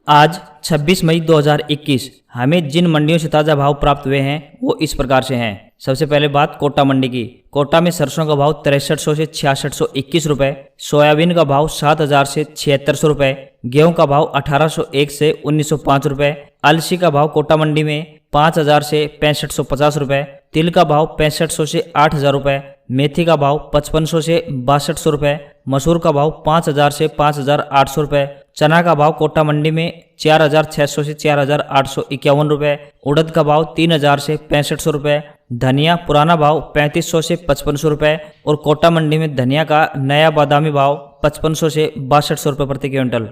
आज 26 मई 2021 हमें जिन मंडियों से ताज़ा भाव प्राप्त हुए हैं वो इस प्रकार से हैं। सबसे पहले बात कोटा मंडी की। कोटा में सरसों का भाव 6300 से 6621 रुपये, सोयाबीन का भाव 7000 से 7600 रुपये, गेहूं का भाव 1801 से 1905 रुपये, अलसी का भाव कोटा मंडी में 5000 से 6550 रुपये, तिल का भाव 6500 से 8000 रुपये, मेथी का भाव 5500 से 6200 रुपये, मसूर का भाव 5000 से 5800 रुपये, चना का भाव कोटा मंडी में 4600 से 4851 रुपये, उड़द का भाव 3000 से 6500 रुपये, धनिया पुराना भाव 3500 से 5500 रुपये और कोटा मंडी में धनिया का नया बादामी भाव 5500 से 6200 रुपये प्रति क्विंटल।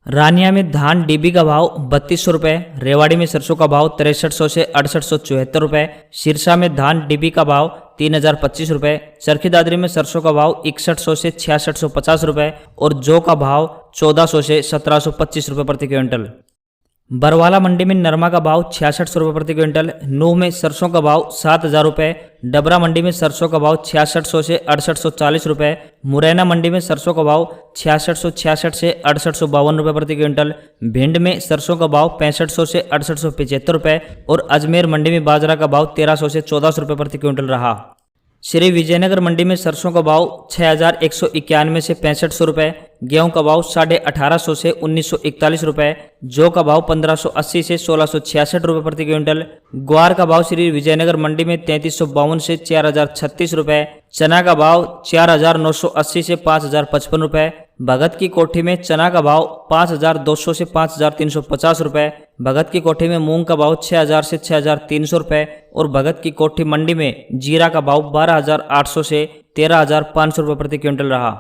रानिया में धान डीबी का भाव 3200 रुपये, रेवाड़ी में सरसों का भाव 6300 से 6874 रुपये, सिरसा में धान डीबी का भाव 3025 रुपये, चरखी दादरी में सरसों का भाव 6100 से 6650 रुपये और जौ का भाव 1400 से 1725 रुपये प्रति क्विंटल। बरवाला मंडी में नरमा का भाव 6600 रुपये प्रति क्विंटल, नूह में सरसों का भाव 7000 रुपये, डबरा मंडी में सरसों का भाव 6600 से 6840 रुपये, मुरैना मंडी में सरसों का भाव 6666 से 6852 रुपये प्रति क्विंटल, भिंड में सरसों का भाव 6500 से 6875 रुपये और अजमेर मंडी में बाजरा का भाव 1300 से 1400 रुपये प्रति क्विंटल रहा। श्री विजयनगर मंडी में सरसों का भाव 6191 से 6500 रुपये, गेहूं का भाव 1850 से 1941 रुपये, जौ का भाव 1580 से 1666 रुपये प्रति क्विंटल, ग्वार का भाव श्री विजयनगर मंडी में 3352 से 4036 रुपये, चना का भाव 4980 से 5055 रुपये, भगत की कोठी में चना का भाव 5200 से 5350 रुपये, भगत की कोठी में मूंग का भाव 6000 से 6300 रुपये और भगत की कोठी मंडी में जीरा का भाव 12800 से 13500 रुपये प्रति क्विंटल रहा।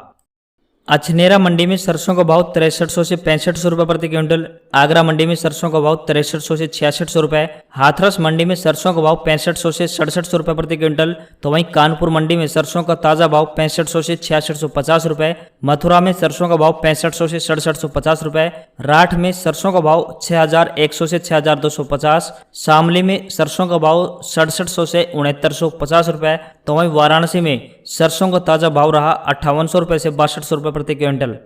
अछनेरा मंडी में सरसों का भाव 6300 से 6500 रुपये प्रति क्विंटल, आगरा मंडी में सरसों का भाव 6300 से 6600 रुपये, हाथरस मंडी में सरसों का भाव 6500 से 6700 रुपये प्रति क्विंटल, तो वहीं कानपुर मंडी में सरसों का ताज़ा भाव 6500 से 6650 रुपये, मथुरा में सरसों का भाव 6500 से 6750 रुपये, राठ में सरसों का भाव 6100 से 6250, शामली में सरसों का भाव 6700 से 6950 रुपये, तो वहीं वाराणसी में सरसों का ताज़ा भाव रहा 5800 रुपये से 6200 रुपये प्रति क्विंटल।